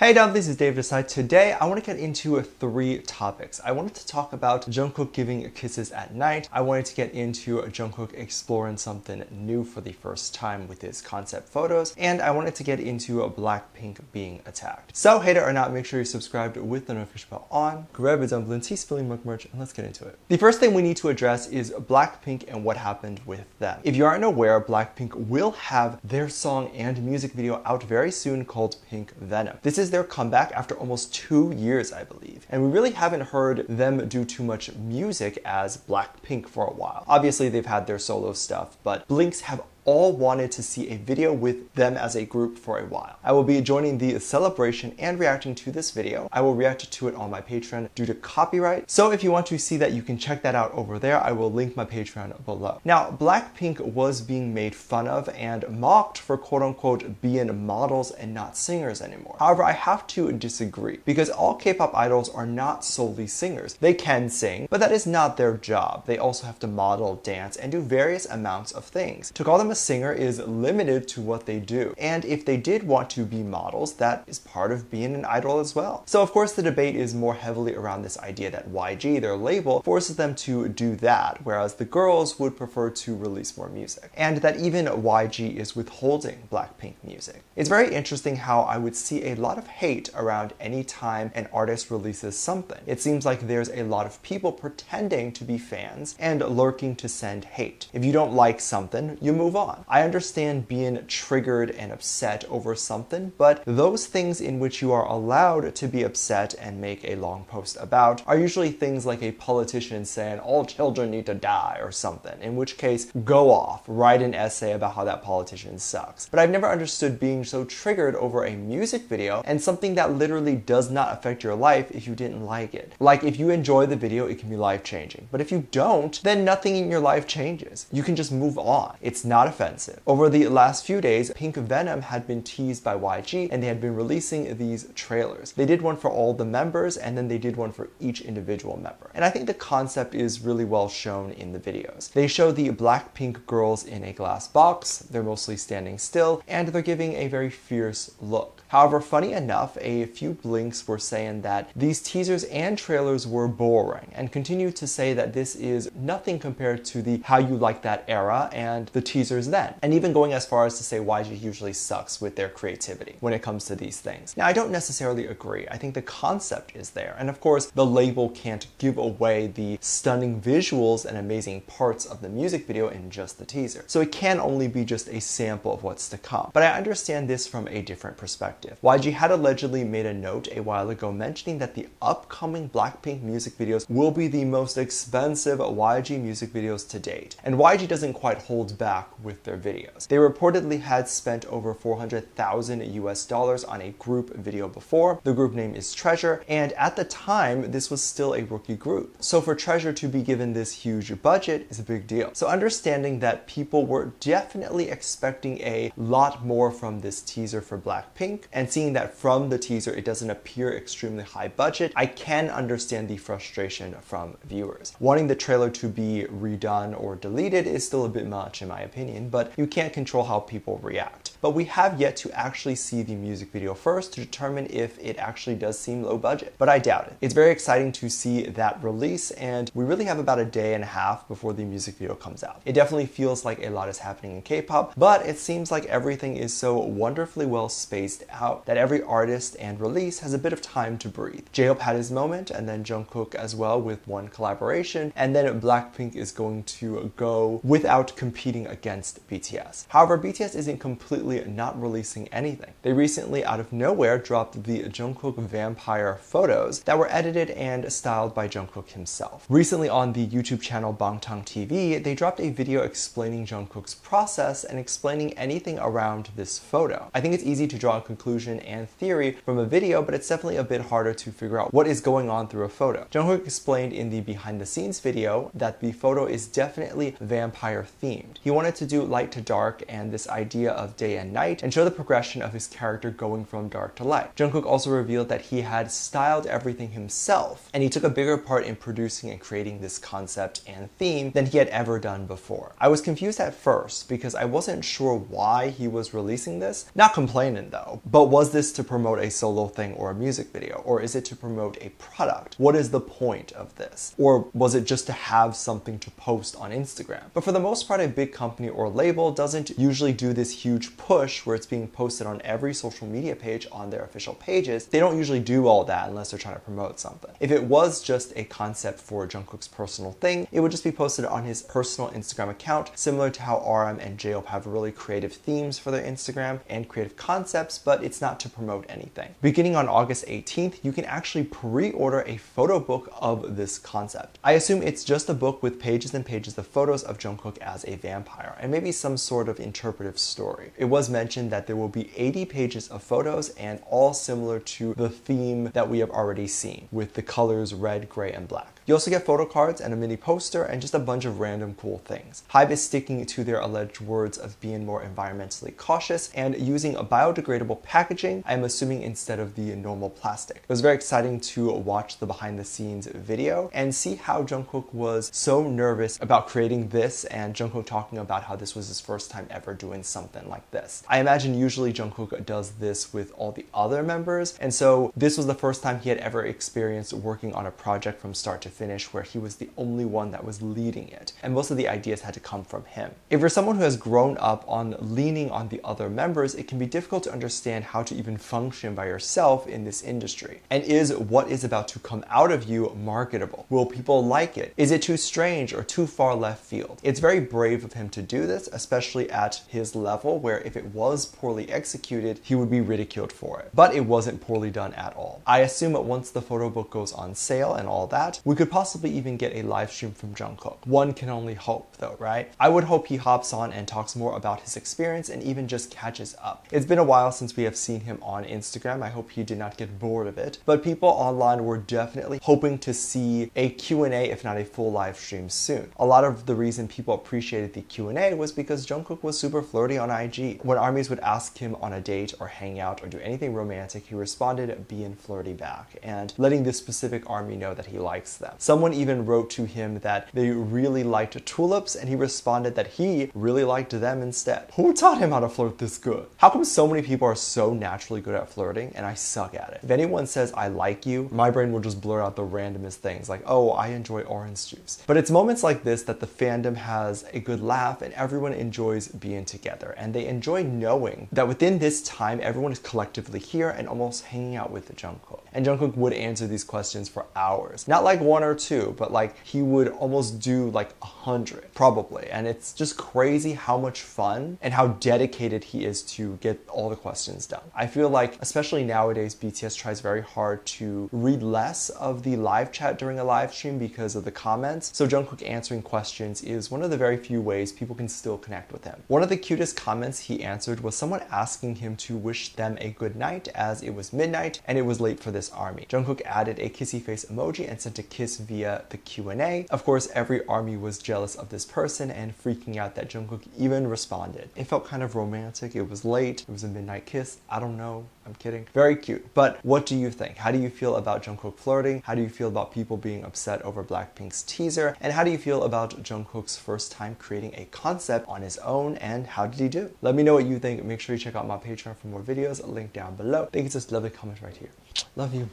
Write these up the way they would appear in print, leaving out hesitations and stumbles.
Hey Dom, this is Dave Desai. Today I want to get into three topics. I wanted to talk about Jung Kook giving kisses at night. I wanted to get into Jung Kook exploring something new for the first time with his concept photos, and I wanted to get into BLACKPINK being attacked. So hater or not, make sure you're subscribed with the notification bell on, grab a dumpling, spilling milk merch, and let's get into it. The first thing we need to address is BLACKPINK and what happened with them. If you aren't aware, BLACKPINK will have their song and music video out very soon called Pink Venom. This is their comeback after almost 2 years, I believe. And we really haven't heard them do too much music as BLACKPINK for a while. Obviously, they've had their solo stuff, but Blinks have all wanted to see a video with them as a group for a while. I will be joining the celebration and reacting to this video. I will react to it on my Patreon due to copyright. So if you want to see that, you can check that out over there. I will link my Patreon below. Now, BLACKPINK was being made fun of and mocked for quote unquote being models and not singers anymore. However, I have to disagree because all K-pop idols are not solely singers. They can sing, but that is not their job. They also have to model, dance, and do various amounts of things. To call them a singer is limited to what they do. And if they did want to be models, that is part of being an idol as well. So of course the debate is more heavily around this idea that YG, their label, forces them to do that, whereas the girls would prefer to release more music. And that even YG is withholding BLACKPINK music. It's very interesting how I would see a lot of hate around any time an artist releases something. It seems like there's a lot of people pretending to be fans and lurking to send hate. If you don't like something, you move on. I understand being triggered and upset over something, but those things in which you are allowed to be upset and make a long post about are usually things like a politician saying all children need to die or something, in which case go off, write an essay about how that politician sucks. But I've never understood being so triggered over a music video and something that literally does not affect your life if you didn't like it. Like if you enjoy the video, it can be life-changing. But if you don't, then nothing in your life changes. You can just move on. It's not offensive. Over the last few days, Pink Venom had been teased by YG and they had been releasing these trailers. They did one for all the members and then they did one for each individual member. And I think the concept is really well shown in the videos. They show the BLACKPINK girls in a glass box, they're mostly standing still, and they're giving a very fierce look. However, funny enough, a few Blinks were saying that these teasers and trailers were boring and continue to say that this is nothing compared to the How You Like That era and the teasers then. And even going as far as to say YG usually sucks with their creativity when it comes to these things. Now, I don't necessarily agree. I think the concept is there. And of course, the label can't give away the stunning visuals and amazing parts of the music video in just the teaser. So it can only be just a sample of what's to come. But I understand this from a different perspective. YG had allegedly made a note a while ago mentioning that the upcoming BLACKPINK music videos will be the most expensive YG music videos to date. And YG doesn't quite hold back with their videos. They reportedly had spent over $400,000 on a group video before. The group name is Treasure, and at the time, this was still a rookie group. So for Treasure to be given this huge budget is a big deal. So understanding that people were definitely expecting a lot more from this teaser for BLACKPINK, and seeing that from the teaser it doesn't appear extremely high budget, I can understand the frustration from viewers. Wanting the trailer to be redone or deleted is still a bit much in my opinion, but you can't control how people react. But we have yet to actually see the music video first to determine if it actually does seem low budget, but I doubt it. It's very exciting to see that release, and we really have about a day and a half before the music video comes out. It definitely feels like a lot is happening in K-pop, but it seems like everything is so wonderfully well spaced out that every artist and release has a bit of time to breathe. J-Hope had his moment, and then Jung Kook as well with one collaboration, and then BLACKPINK is going to go without competing against BTS. However, BTS isn't completely not releasing anything. They recently, out of nowhere, dropped the Jung Kook vampire photos that were edited and styled by Jung Kook himself. Recently on the YouTube channel Bangtan TV, they dropped a video explaining Jung Kook's process and explaining anything around this photo. I think it's easy to draw a conclusion and theory from a video, but it's definitely a bit harder to figure out what is going on through a photo. Jung Kook explained in the behind the scenes video that the photo is definitely vampire themed. He wanted to do light to dark and this idea of day and and night and show the progression of his character going from dark to light. Jungkook also revealed that he had styled everything himself, and he took a bigger part in producing and creating this concept and theme than he had ever done before. I was confused at first because I wasn't sure why he was releasing this. Not complaining though, but was this to promote a solo thing or a music video? Or is it to promote a product? What is the point of this? Or was it just to have something to post on Instagram? But for the most part, a big company or label doesn't usually do this huge push where it's being posted on every social media page on their official pages. They don't usually do all that unless they're trying to promote something. If it was just a concept for Jungkook's personal thing, it would just be posted on his personal Instagram account, similar to how RM and J-Hope have really creative themes for their Instagram and creative concepts, but it's not to promote anything. Beginning on August 18th, you can actually pre-order a photo book of this concept. I assume it's just a book with pages and pages of photos of Jungkook as a vampire, and maybe some sort of interpretive story. It was mentioned that there will be 80 pages of photos and all similar to the theme that we have already seen, with the colors red, gray, and black. You also get photo cards and a mini poster and just a bunch of random cool things. HYBE is sticking to their alleged words of being more environmentally cautious and using a biodegradable packaging, I'm assuming, instead of the normal plastic. It was very exciting to watch the behind the scenes video and see how Jungkook was so nervous about creating this, and Jungkook talking about how this was his first time ever doing something like this. I imagine usually Jungkook does this with all the other members, and so this was the first time he had ever experienced working on a project from start to finish where he was the only one that was leading it, and most of the ideas had to come from him. If you're someone who has grown up on leaning on the other members, it can be difficult to understand how to even function by yourself in this industry. And is what is about to come out of you marketable? Will people like it? Is it too strange or too far left field? It's very brave of him to do this, especially at his level, where if it was poorly executed, he would be ridiculed for it. But it wasn't poorly done at all. I assume that once the photo book goes on sale and all that, we could possibly even get a live stream from Jungkook. One can only hope though, right? I would hope he hops on and talks more about his experience and even just catches up. It's been a while since we have seen him on Instagram. I hope he did not get bored of it, but people online were definitely hoping to see a Q&A, if not a full live stream soon. A lot of the reason people appreciated the Q&A was because Jungkook was super flirty on IG. When armies would ask him on a date or hang out or do anything romantic, he responded being flirty back and letting this specific army know that he likes them. Someone even wrote to him that they really liked tulips, and he responded that he really liked them instead. Who taught him how to flirt this good? How come so many people are so naturally good at flirting and I suck at it? If anyone says I like you, my brain will just blurt out the randomest things like, oh, I enjoy orange juice. But it's moments like this that the fandom has a good laugh and everyone enjoys being together, and they enjoy knowing that within this time everyone is collectively here and almost hanging out with the Jungkook. And Jungkook would answer these questions for hours. Not like one or two, but like he would almost do like 100 probably. And it's just crazy how much fun and how dedicated he is to get all the questions done. I feel like, especially nowadays, BTS tries very hard to read less of the live chat during a live stream because of the comments. So Jungkook answering questions is one of the very few ways people can still connect with him. One of the cutest comments he answered was someone asking him to wish them a good night as it was midnight and it was late for this army. Jungkook added a kissy face emoji and sent a kiss via the Q&A. Of course, every army was jealous of this person and freaking out that Jungkook even responded. It felt kind of romantic. It was late. It was a midnight kiss. I don't know. I'm kidding. Very cute. But what do you think? How do you feel about Jungkook flirting? How do you feel about people being upset over Blackpink's teaser? And how do you feel about Jungkook's first time creating a concept on his own, and how did he do? Let me know what you think. Make sure you check out my Patreon for more videos. Link down below. Thank you. Just lovely comments right here. Love you.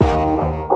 Bye.